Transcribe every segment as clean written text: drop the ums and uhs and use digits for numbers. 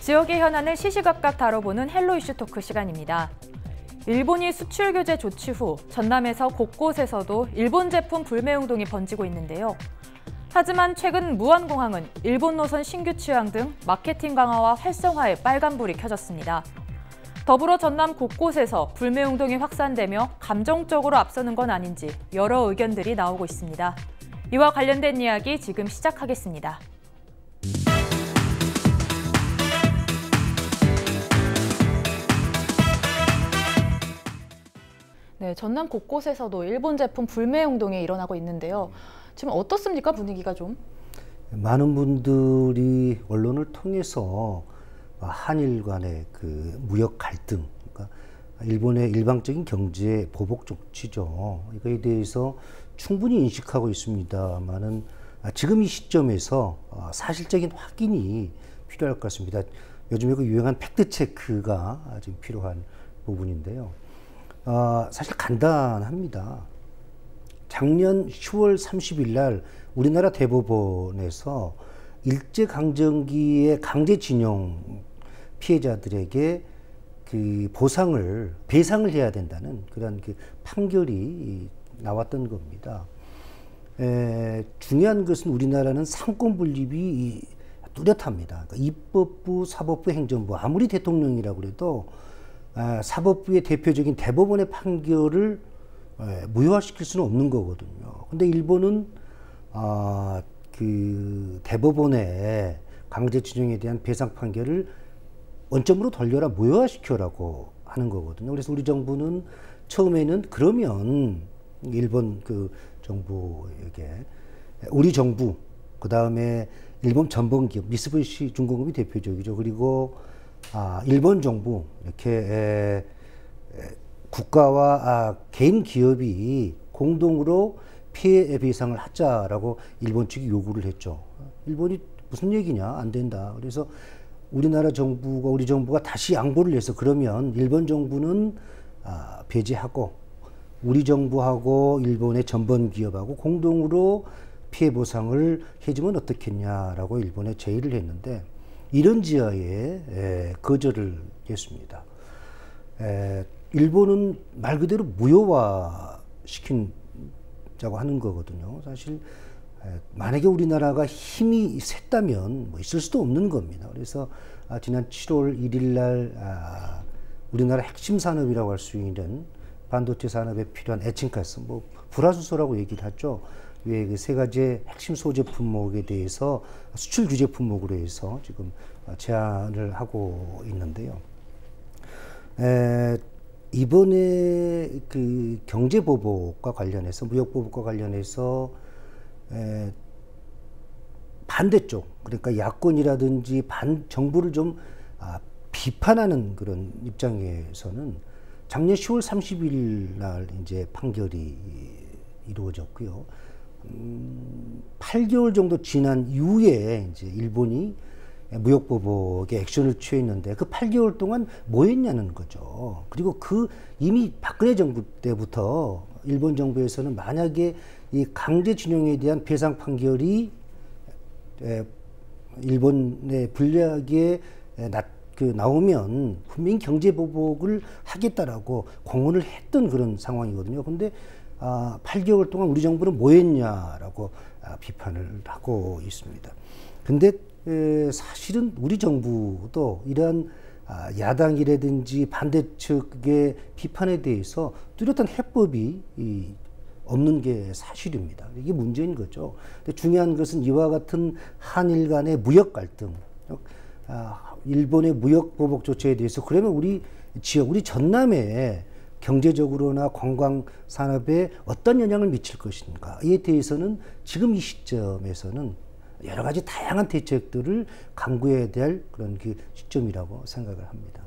지역의 현안을 시시각각 다뤄보는 헬로 이슈 토크 시간입니다. 일본이 수출 규제 조치 후 전남에서 곳곳에서도 일본 제품 불매 운동이 번지고 있는데요. 하지만 최근 무안공항은 일본 노선 신규 취항 등 마케팅 강화와 활성화에 빨간불이 켜졌습니다. 더불어 전남 곳곳에서 불매 운동이 확산되며 감정적으로 앞서는 건 아닌지 여러 의견들이 나오고 있습니다. 이와 관련된 이야기 지금 시작하겠습니다. 네, 전남 곳곳에서도 일본 제품 불매 운동이 일어나고 있는데요. 지금 어떻습니까? 분위기가 좀? 많은 분들이 언론을 통해서 한일 간의 그 무역 갈등, 그러니까 일본의 일방적인 경제 보복 조치죠. 이거에 대해서 충분히 인식하고 있습니다만은 지금 이 시점에서 사실적인 확인이 필요할 것 같습니다. 요즘에 그 유행한 팩트 체크가 지금 필요한 부분인데요. 사실 간단합니다. 작년 10월 30일 날 우리나라 대법원에서 일제강점기의 강제징용 피해자들에게 그 배상을 해야 된다는 그런 그 판결이 나왔던 겁니다. 중요한 것은 우리나라는 상권 분립이 뚜렷합니다. 그러니까 입법부, 사법부, 행정부, 아무리 대통령이라고 해도 사법부의 대표적인 대법원의 판결을 무효화시킬 수는 없는 거거든요. 근데 일본은 그 대법원의 강제징용에 대한 배상 판결을 원점으로 돌려라, 무효화시켜라고 하는 거거든요. 그래서 우리 정부는 처음에는 그러면 일본 그 정부에게 우리 정부, 그 다음에 일본 전범기업 미쓰비시 중공업이 대표적이죠. 그리고 일본 정부 이렇게 국가와 개인 기업이 공동으로 피해 배상을 하자라고 일본 측이 요구를 했죠. 일본이 무슨 얘기냐, 안 된다. 그래서 우리나라 정부가 우리 정부가 다시 양보를 해서 그러면 일본 정부는 배제하고 우리 정부하고 일본의 전범 기업하고 공동으로 피해 보상을 해주면 어떻겠냐라고 일본에 제의를 했는데 이런 지하에 거절을 했습니다. 일본은 말 그대로 무효화시키자고 하는 거거든요. 사실 만약에 우리나라가 힘이 셌다면 뭐 있을 수도 없는 겁니다. 그래서 지난 7월 1일 날 우리나라 핵심 산업이라고 할 수 있는 반도체 산업에 필요한 에칭가스, 뭐 불화수소라고 얘기를 하죠. 왜 그 세 가지 핵심 소재 품목에 대해서 수출 규제 품목으로 해서 지금 제안을 하고 있는데요. 이번에 그 경제 보복과 관련해서 무역 보복과 관련해서 반대쪽, 그러니까 야권이라든지 정부를 좀 비판하는 그런 입장에서는 작년 10월 30일 날 이제 판결이 이루어졌고요. 8개월 정도 지난 이후에 이제 일본이 무역보복에 액션을 취했는데 그 8개월 동안 뭐 했냐는 거죠. 그리고 이미 박근혜 정부 때부터 일본 정부에서는 만약에 이 강제징용에 대한 배상 판결이 일본의 불리하게 나오면 분명히 경제보복을 하겠다라고 공언을 했던 그런 상황이거든요. 근데 8개월 동안 우리 정부는 뭐 했냐라고 비판을 하고 있습니다. 근데 사실은 우리 정부도 이러한 야당이라든지 반대측의 비판에 대해서 뚜렷한 해법이 없는 게 사실입니다. 이게 문제인 거죠. 근데 중요한 것은 이와 같은 한일 간의 무역 갈등, 일본의 무역 보복 조치에 대해서 그러면 우리 지역, 우리 전남에 경제적으로나 관광 산업에 어떤 영향을 미칠 것인가에 대해서는 지금 이 시점에서는 여러 가지 다양한 대책들을 강구해야 될 그런 그 시점이라고 생각을 합니다.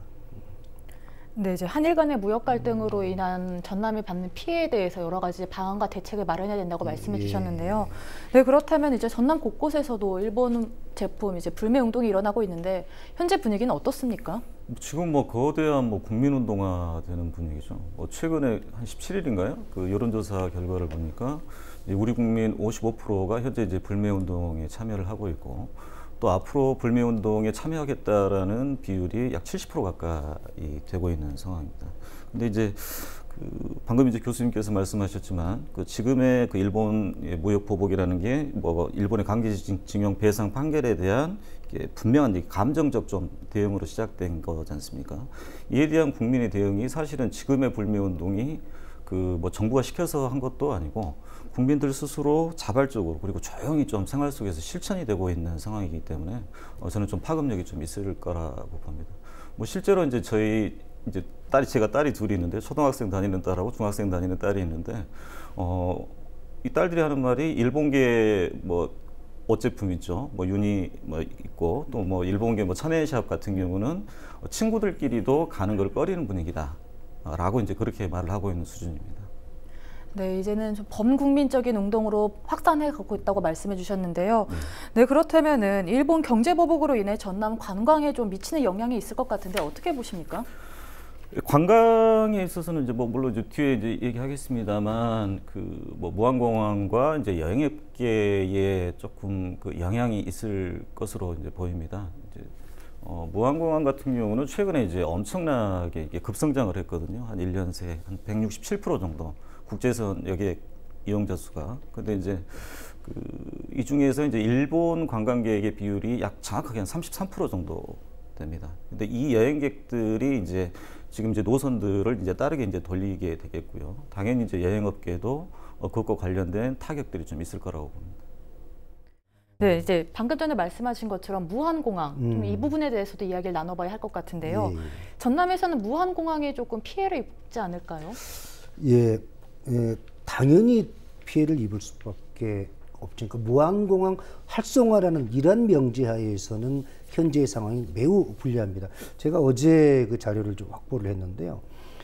네, 이제 한일 간의 무역 갈등으로 인한 전남이 받는 피해에 대해서 여러 가지 방안과 대책을 마련해야 된다고 말씀해 주셨는데요. 네, 그렇다면 이제 전남 곳곳에서도 일본 제품 이제 불매 운동이 일어나고 있는데 현재 분위기는 어떻습니까? 지금 뭐 거대한 국민운동화 되는 분위기죠. 최근에 한 17일인가요? 그 여론조사 결과를 보니까 우리 국민 55%가 현재 이제 불매 운동에 참여를 하고 있고 또 앞으로 불매운동에 참여하겠다라는 비율이 약 70% 가까이 되고 있는 상황입니다. 근데 이제 방금 이제 교수님께서 말씀하셨지만 지금의 일본의 무역 보복이라는 게 뭐 일본의 강제징용 배상 판결에 대한 분명한 감정적 좀 대응으로 시작된 거지 않습니까? 이에 대한 국민의 대응이 사실은 지금의 불매운동이 뭐 정부가 시켜서 한 것도 아니고 국민들 스스로 자발적으로 그리고 조용히 좀 생활 속에서 실천이 되고 있는 상황이기 때문에 저는 좀 파급력이 좀 있을 거라고 봅니다. 뭐 실제로 이제 제가 딸이 둘이 있는데 초등학생 다니는 딸하고 중학생 다니는 딸이 있는데 이 딸들이 하는 말이 일본계 뭐 옷 제품 있죠. 뭐 유니 뭐 있고 또 뭐 일본계 뭐 차네샵 같은 경우는 친구들끼리도 가는 걸 꺼리는 분위기다라고 이제 그렇게 말을 하고 있는 수준입니다. 네, 이제는 좀 범국민적인 운동으로 확산해 가고 있다고 말씀해 주셨는데요. 네, 그렇다면은 일본 경제 보복으로 인해 전남 관광에 좀 미치는 영향이 있을 것 같은데 어떻게 보십니까? 관광에 있어서는 이제 뭐 물론 이제 뒤에 이제 얘기하겠습니다만 뭐 무안공항과 이제 여행업계에 조금 영향이 있을 것으로 이제 보입니다. 이제 무안공항 같은 경우는 최근에 이제 엄청나게 급성장을 했거든요. 한 1년 새 한 167% 정도 국제선 여객 이용자 수가. 근데 이제 이 중에서 이제 일본 관광객의 비율이 약 정확하게 한 33% 정도 됩니다. 근데 이 여행객들이 이제 지금 이제 노선들을 이제 빠르게 이제 돌리게 되겠고요. 당연히 이제 여행업계도 그것과 관련된 타격들이 좀 있을 거라고 봅니다. 네, 이제 방금 전에 말씀하신 것처럼 무안공항 좀 이 부분에 대해서도 이야기를 나눠봐야 할 것 같은데요. 예. 전남에서는 무안공항에 조금 피해를 입지 않을까요? 예, 당연히 피해를 입을 수밖에 없죠. 그러니까 무안공항 활성화라는 이런 명제하에서는 현재의 상황이 매우 불리합니다. 제가 어제 그 자료를 좀 확보를 했는데요.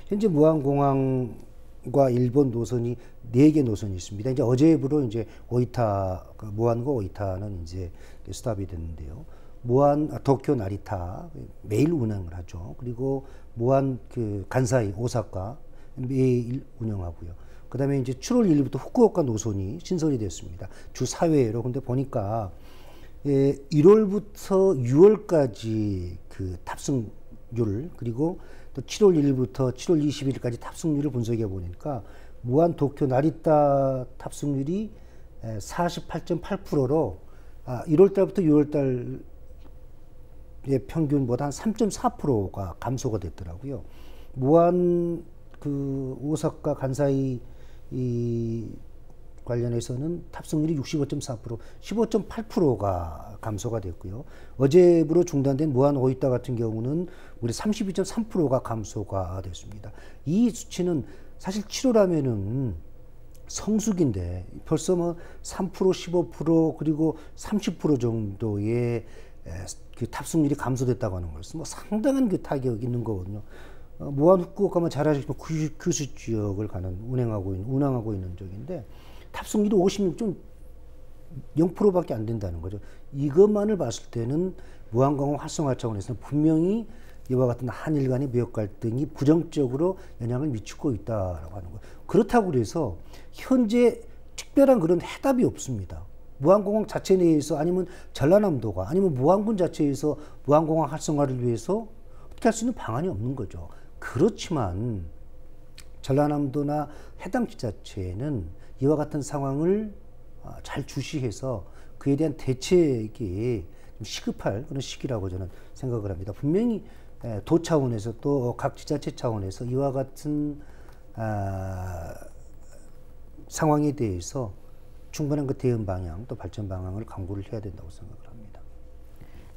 현재 무안공항과 일본 노선이 4개 노선이 있습니다. 이제 어제부로 이제 오이타, 무안과 오이타는 이제 스탑이 됐는데요. 도쿄 나리타 매일 운행을 하죠. 그리고 무안 간사이 오사카 매일 운영하고요. 그다음에 이제 7월 1일부터 후쿠오카 노선이 신설이 됐습니다. 주 4회로. 근데 보니까 1월부터 6월까지 탑승률 그리고 또 7월 1일부터 7월 20일까지 탑승률을 분석해 보니까 무안 도쿄 나리타 탑승률이 48.8%로 1월 달부터 6월 달의 평균보다 한 3.4%가 감소가 됐더라고요. 무안 오사카 간사이 관련해서는 탑승률이 65.4%, 15.8%가 감소가 됐고요. 어제부로 중단된 무안 오이타 같은 경우는 우리 32.3%가 감소가 됐습니다. 이 수치는 사실 7월하면은 성수기인데 벌써 뭐 3%, 15% 그리고 30% 정도의 탑승률이 감소됐다고 하는 것은 뭐 상당한 타격이 있는 거거든요. 무안 후쿠오카만 잘 아시겠지만 규슈 지역을 운항하고 있는 적인데 탑승률이 56.0%밖에 안 된다는 거죠. 이것만을 봤을 때는 무안공항 활성화 차원에서는 분명히 이와 같은 한일 간의 무역 갈등이 부정적으로 영향을 미치고 있다라고 하는 거예요. 그렇다고 그래서 현재 특별한 그런 해답이 없습니다. 무안공항 자체 내에서 아니면 전라남도가 아니면 무안군 자체에서 무안공항 활성화를 위해서 어떻게 할 수 있는 방안이 없는 거죠. 그렇지만 전라남도나 해당 지자체는 이와 같은 상황을 잘 주시해서 그에 대한 대책이 좀 시급할 그런 시기라고 저는 생각을 합니다. 분명히 도 차원에서 또 각 지자체 차원에서 이와 같은 상황에 대해서 충분한 대응 방향 또 발전 방향을 강구를 해야 된다고 생각을 합니다.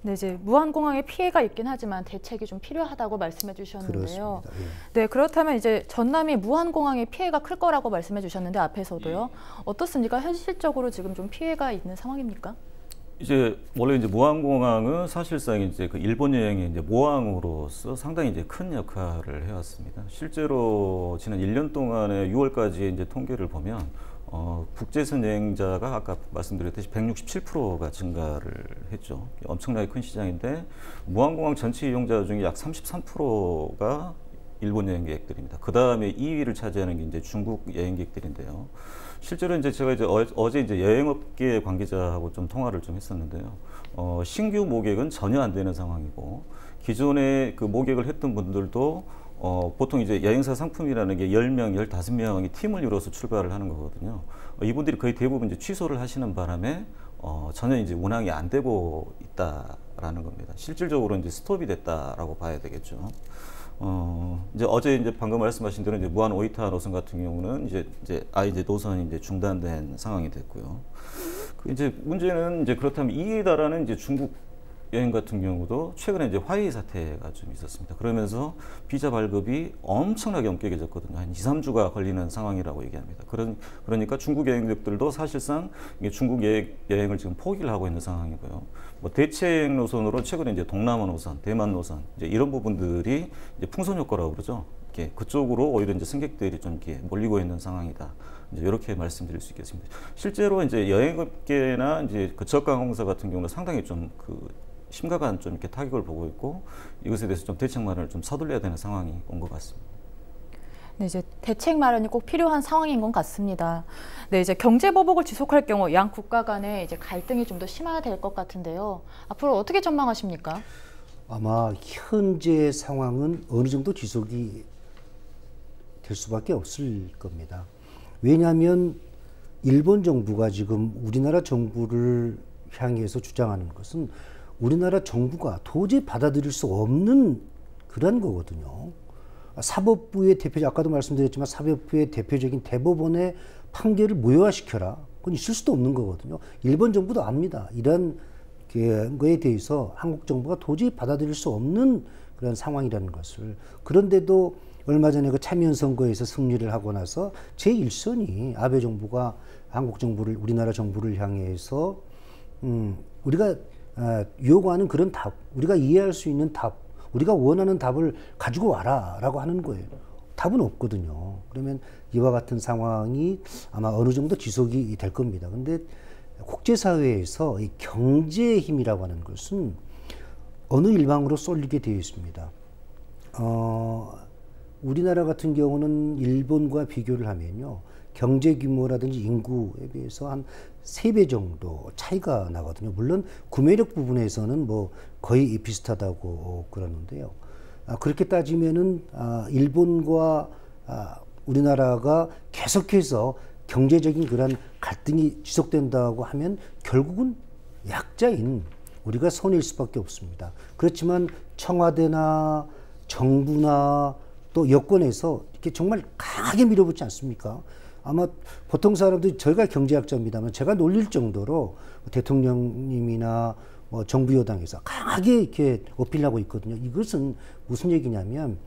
네, 이제 무안공항에 피해가 있긴 하지만 대책이 좀 필요하다고 말씀해 주셨는데요. 그렇습니다. 예. 네, 그렇다면 이제 전남이 무안공항에 피해가 클 거라고 말씀해 주셨는데 앞에서도요. 어떻습니까? 현실적으로 지금 좀 피해가 있는 상황입니까? 이제 원래 이제 무안공항은 사실상 이제 일본 여행의 이제 모항으로서 상당히 이제 큰 역할을 해왔습니다. 실제로 지난 1년 동안의 6월까지 이제 통계를 보면 국제선 여행자가 아까 말씀드렸듯이 167%가 증가를 했죠. 엄청나게 큰 시장인데 무안공항 전체 이용자 중에 약 33%가 일본 여행객들입니다. 그 다음에 2위를 차지하는 게 이제 중국 여행객들인데요. 실제로 이제 제가 이제 어제 이제 여행업계 관계자하고 좀 통화를 좀 했었는데요. 신규 모객은 전혀 안 되는 상황이고, 기존에 그 모객을 했던 분들도 보통 이제 여행사 상품이라는 게 10명, 15명이 팀을 이뤄서 출발을 하는 거거든요. 이분들이 거의 대부분 이제 취소를 하시는 바람에 전혀 이제 운항이 안 되고 있다라는 겁니다. 실질적으로 이제 스톱이 됐다라고 봐야 되겠죠. 이제 어제 이제 방금 말씀하신 대로 이제 무한 오이타 노선 같은 경우는 이제 노선이 이제 중단된 상황이 됐고요. 이제 문제는 이제 그렇다면 이에 이제 중국 여행 같은 경우도 최근에 이제 화웨이 사태가 좀 있었습니다. 그러면서 비자 발급이 엄청나게 엄격해졌거든요. 한 2, 3주가 걸리는 상황이라고 얘기합니다. 그러니까 중국 여행객들도 사실상 중국 여행을 지금 포기를 하고 있는 상황이고요. 뭐 대체 여행 노선으로 최근에 이제 동남아 노선, 대만 노선 이제 이런 부분들이 이제 풍선 효과라고 그러죠. 이렇게 그쪽으로 오히려 이제 승객들이 좀 이렇게 몰리고 있는 상황이다. 이제 이렇게 말씀드릴 수 있겠습니다. 실제로 이제 여행업계나 이제 그 지역관광공사 같은 경우는 상당히 좀 심각한 좀 이렇게 타격을 보고 있고, 이것에 대해서 좀 대책 마련을 좀 서둘러야 되는 상황이 온 것 같습니다. 네, 이제 대책 마련이 꼭 필요한 상황인 것 같습니다. 네, 이제 경제 보복을 지속할 경우 양 국가 간의 이제 갈등이 좀 더 심화될 것 같은데요. 앞으로 어떻게 전망하십니까? 아마 현재 상황은 어느 정도 지속이 될 수밖에 없을 겁니다. 왜냐하면 일본 정부가 지금 우리나라 정부를 향해서 주장하는 것은 우리나라 정부가 도저히 받아들일 수 없는 그런 거거든요. 사법부의 아까도 말씀드렸지만 사법부의 대표적인 대법원의 판결을 무효화시켜라. 그건 있을 수도 없는 거거든요. 일본 정부도 압니다. 이런 거에 대해서 한국 정부가 도저히 받아들일 수 없는 그런 상황이라는 것을. 그런데도 얼마 전에 그 참여연 선거에서 승리를 하고 나서 제1선이 아베 정부가 한국 정부를, 우리나라 정부를 향해서 우리가 요구하는 그런 답, 우리가 이해할 수 있는 답, 우리가 원하는 답을 가지고 와라 라고 하는 거예요. 답은 없거든요. 그러면 이와 같은 상황이 아마 어느 정도 지속이 될 겁니다. 근데 국제사회에서 이 경제의 힘이라고 하는 것은 어느 일방으로 쏠리게 되어 있습니다. 우리나라 같은 경우는 일본과 비교를 하면요, 경제 규모라든지 인구에 비해서 한 3배 정도 차이가 나거든요. 물론 구매력 부분에서는 뭐 거의 비슷하다고 그러는데요. 그렇게 따지면은 일본과 우리나라가 계속해서 경제적인 그런 갈등이 지속된다고 하면 결국은 약자인 우리가 손해일 수밖에 없습니다. 그렇지만 청와대나 정부나 또 여권에서 이렇게 정말 강하게 밀어붙지 않습니까? 아마 보통 사람들이, 저희가 경제학자입니다만 제가 놀릴 정도로 대통령님이나 뭐 정부 여당에서 강하게 이렇게 어필하고 있거든요. 이것은 무슨 얘기냐면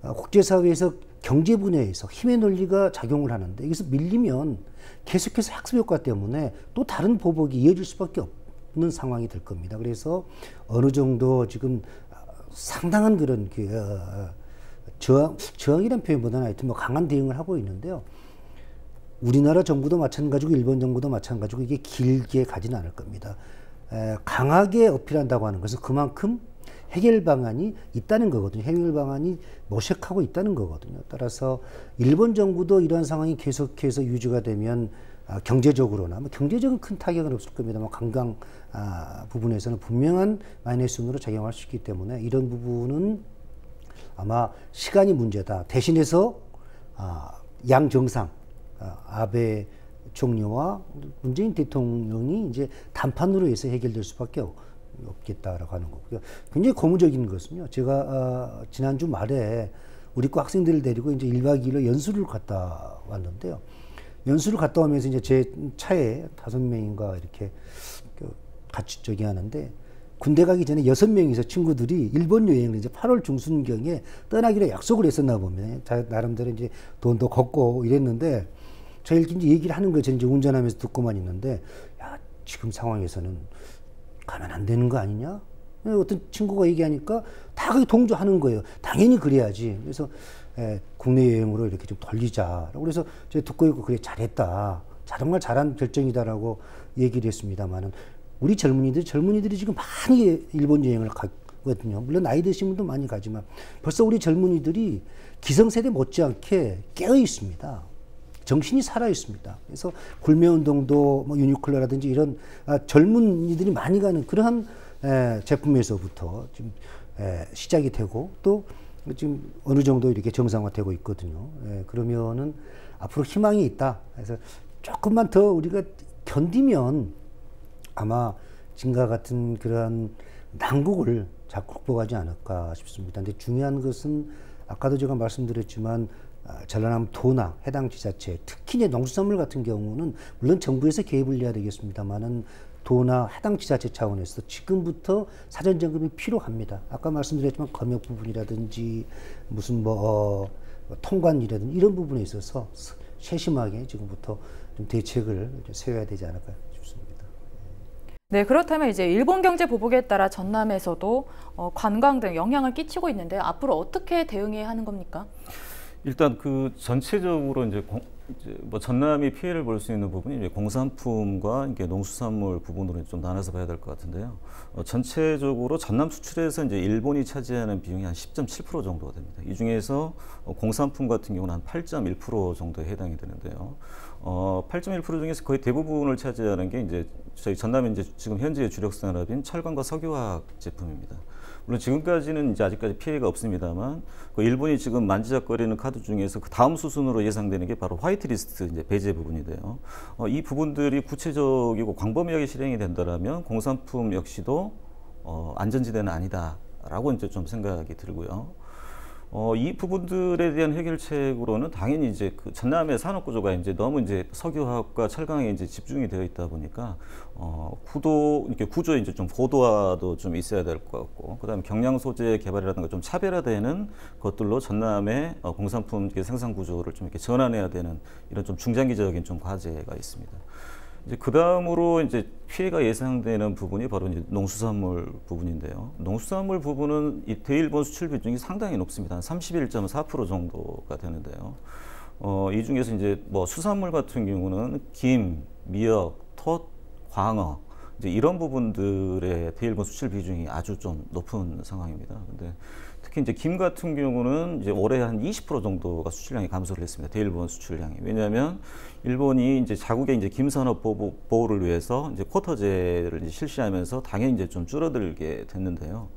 국제사회에서 경제 분야에서 힘의 논리가 작용을 하는데 여기서 밀리면 계속해서 학습 효과 때문에 또 다른 보복이 이어질 수밖에 없는 상황이 될 겁니다. 그래서 어느 정도 지금 상당한 그런 저항이라는 표현보다는 하여튼 뭐 강한 대응을 하고 있는데요. 우리나라 정부도 마찬가지고 일본 정부도 마찬가지고 이게 길게 가지는 않을 겁니다. 강하게 어필한다고 하는 것은 그만큼 해결 방안이 있다는 거거든요. 해결 방안이 모색하고 있다는 거거든요. 따라서 일본 정부도 이러한 상황이 계속해서 유지가 되면 경제적으로나 경제적인 큰 타격은 없을 겁니다만 관광 부분에서는 분명한 마이너스 요인으로 작용할 수 있기 때문에 이런 부분은 아마 시간이 문제다. 대신해서 양 정상 아베 총리와 문재인 대통령이 이제 단판으로 해서 해결될 수밖에 없겠다라고 하는 거고요. 굉장히 고무적인 것은요. 제가 지난주 말에 우리 과 학생들을 데리고 이제 1박 2일로 연수를 갔다 왔는데요. 연수를 갔다 오면서 이제 제 차에 5명인가 이렇게 같이 저기 하는데, 군대 가기 전에 6명이서 친구들이 일본 여행을 이제 8월 중순경에 떠나기로 약속을 했었나 보면 나름대로 이제 돈도 걷고 이랬는데, 저희 이제 얘기를 하는 거예요. 저는 이제 운전하면서 듣고만 있는데, 야, 지금 상황에서는 가면 안 되는 거 아니냐? 어떤 친구가 얘기하니까 다 그게 동조하는 거예요. 당연히 그래야지. 그래서 국내 여행으로 이렇게 좀 돌리자. 그래서 제가 듣고 있고, 그래, 잘했다. 정말 잘한 결정이다라고 얘기를 했습니다만은, 우리 젊은이들이 지금 많이 일본 여행을 가고 가거든요. 물론 나이 드신 분도 많이 가지만 벌써 우리 젊은이들이 기성세대 못지않게 깨어 있습니다. 정신이 살아 있습니다. 그래서 굴매운동도 뭐 유니클로라든지 이런 젊은이들이 많이 가는 그러한 제품에서부터 지금 시작이 되고 또 지금 어느 정도 이렇게 정상화되고 있거든요. 그러면은 앞으로 희망이 있다. 그래서 조금만 더 우리가 견디면 아마 지금과 같은 그러한 난국을 잘 극복하지 않을까 싶습니다. 근데 중요한 것은 아까도 제가 말씀드렸지만 전라남 도나 해당 지자체, 특히 이제 농수산물 같은 경우는 물론 정부에서 개입을 해야 되겠습니다만은 도나 해당 지자체 차원에서 지금부터 사전 점검이 필요합니다. 아까 말씀드렸지만 검역 부분이라든지 무슨 통관이라든지 이런 부분에 있어서 세심하게 지금부터 좀 대책을 세워야 되지 않을까 싶습니다. 네, 그렇다면 이제 일본 경제 보복에 따라 전남에서도 관광 등 영향을 끼치고 있는데 앞으로 어떻게 대응해야 하는 겁니까? 일단 그 전체적으로 이제 뭐 전남이 피해를 볼 수 있는 부분이 이제 공산품과 이게 농수산물 부분으로 좀 나눠서 봐야 될 것 같은데요. 전체적으로 전남 수출에서 이제 일본이 차지하는 비용이 한 10.7% 정도가 됩니다. 이 중에서 공산품 같은 경우는 한 8.1% 정도에 해당이 되는데요. 8.1% 중에서 거의 대부분을 차지하는 게 이제 저희 전남의 이제 지금 현재의 주력 산업인 철강과 석유화학 제품입니다. 물론 지금까지는 이제 아직까지 피해가 없습니다만 그 일본이 지금 만지작거리는 카드 중에서 그 다음 수순으로 예상되는 게 바로 화이트리스트 이제 배제 부분인데요. 이 부분들이 구체적이고 광범위하게 실행이 된다라면 공산품 역시도 안전지대는 아니다라고 이제 좀 생각이 들고요. 이 부분들에 대한 해결책으로는 당연히 이제 그 전남의 산업 구조가 이제 너무 이제 석유화학과 철강에 이제 집중이 되어 있다 보니까 이렇게 구조에 이제 좀 고도화도 좀 있어야 될 것 같고, 그다음에 경량 소재 개발이라든가 좀 차별화되는 것들로 전남의 공산품 생산 구조를 좀 이렇게 전환해야 되는 이런 좀 중장기적인 좀 과제가 있습니다. 이제 그 다음으로 이제 피해가 예상되는 부분이 바로 이제 농수산물 부분인데요. 농수산물 부분은 이 대일본 수출 비중이 상당히 높습니다. 한 31.4% 정도가 되는데요. 이 중에서 이제 뭐 수산물 같은 경우는 김, 미역, 톳, 광어 이제 이런 부분들의 대일본 수출 비중이 아주 좀 높은 상황입니다. 근데 특히 이제 김 같은 경우는 이제 올해 한 20% 정도가 수출량이 감소를 했습니다. 대일본 수출량이. 왜냐하면 일본이 이제 자국의 이제 김산업 보호를 위해서 이제 쿼터제를 이제 실시하면서 당연히 이제 좀 줄어들게 됐는데요.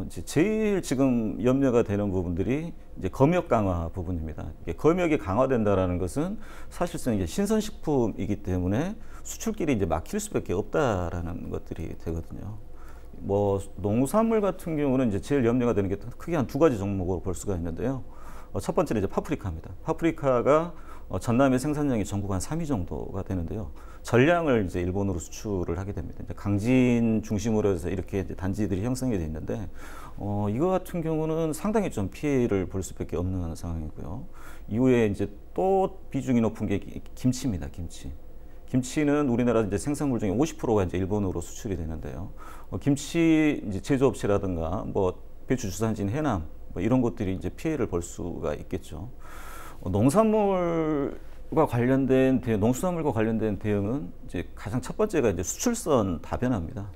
이제 제일 지금 염려가 되는 부분들이 이제 검역 강화 부분입니다. 이게 검역이 강화된다라는 것은 사실상 이제 신선식품이기 때문에 수출길이 이제 막힐 수밖에 없다라는 것들이 되거든요. 뭐 농산물 같은 경우는 이제 제일 염려가 되는 게 크게 한 두 가지 종목으로 볼 수가 있는데요. 첫 번째는 이제 파프리카입니다. 파프리카가 전남의 생산량이 전국 한 3위 정도가 되는데요. 전량을 이제 일본으로 수출을 하게 됩니다. 이제 강진 중심으로 해서 이렇게 이제 단지들이 형성이 돼 있는데 이거 같은 경우는 상당히 좀 피해를 볼 수밖에 없는 상황이고요. 이후에 이제 또 비중이 높은 게 김치입니다. 김치. 김치는 우리나라 이제 생산물 중에 50%가 이제 일본으로 수출이 되는데요. 김치 이제 제조업체라든가 뭐 배추 주산지인 해남 뭐 이런 것들이 이제 피해를 볼 수가 있겠죠. 농산물과 관련된 농수산물과 관련된 대응은 이제 가장 첫 번째가 이제 수출선 다변화입니다.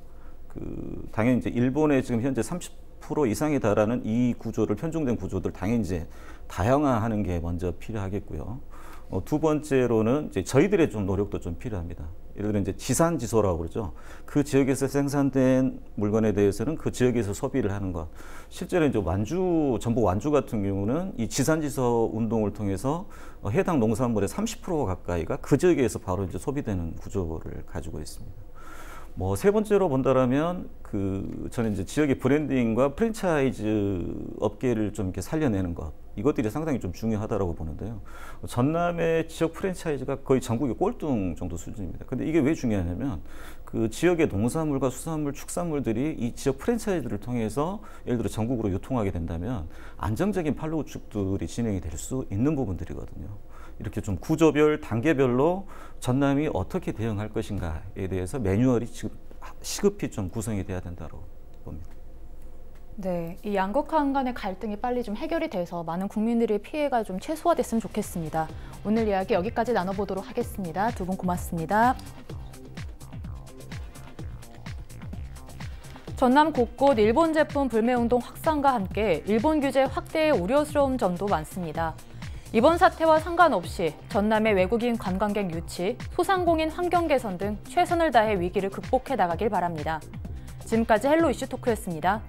당연히 이제 일본의 지금 현재 30% 이상에 달하는 이 구조를 편중된 구조들 당연히 이제 다양화하는 게 먼저 필요하겠고요. 두 번째로는 이제 저희들의 좀 노력도 좀 필요합니다. 예를 들어 이제 지산지소라고 그러죠. 그 지역에서 생산된 물건에 대해서는 그 지역에서 소비를 하는 것. 실제로 이제 전북 완주 같은 경우는 이 지산지소 운동을 통해서 해당 농산물의 30% 가까이가 그 지역에서 바로 이제 소비되는 구조를 가지고 있습니다. 뭐 세 번째로 본다라면 저는 이제 지역의 브랜딩과 프랜차이즈 업계를 좀 이렇게 살려내는 것. 이것들이 상당히 좀 중요하다고 보는데요. 전남의 지역 프랜차이즈가 거의 전국의 꼴등 정도 수준입니다. 근데 이게 왜 중요하냐면 그 지역의 농산물과 수산물, 축산물들이 이 지역 프랜차이즈를 통해서 예를 들어 전국으로 유통하게 된다면 안정적인 판로 구축들이 진행이 될 수 있는 부분들이거든요. 이렇게 좀 구조별, 단계별로 전남이 어떻게 대응할 것인가에 대해서 매뉴얼이 지금 시급히 좀 구성이 돼야 된다고 봅니다. 네, 이 양극화 간의 갈등이 빨리 좀 해결이 돼서 많은 국민들의 피해가 좀 최소화됐으면 좋겠습니다. 오늘 이야기 여기까지 나눠보도록 하겠습니다. 두 분 고맙습니다. 전남 곳곳 일본 제품 불매운동 확산과 함께 일본 규제 확대에 우려스러운 점도 많습니다. 이번 사태와 상관없이 전남의 외국인 관광객 유치, 소상공인 환경 개선 등 최선을 다해 위기를 극복해 나가길 바랍니다. 지금까지 헬로 이슈 토크였습니다.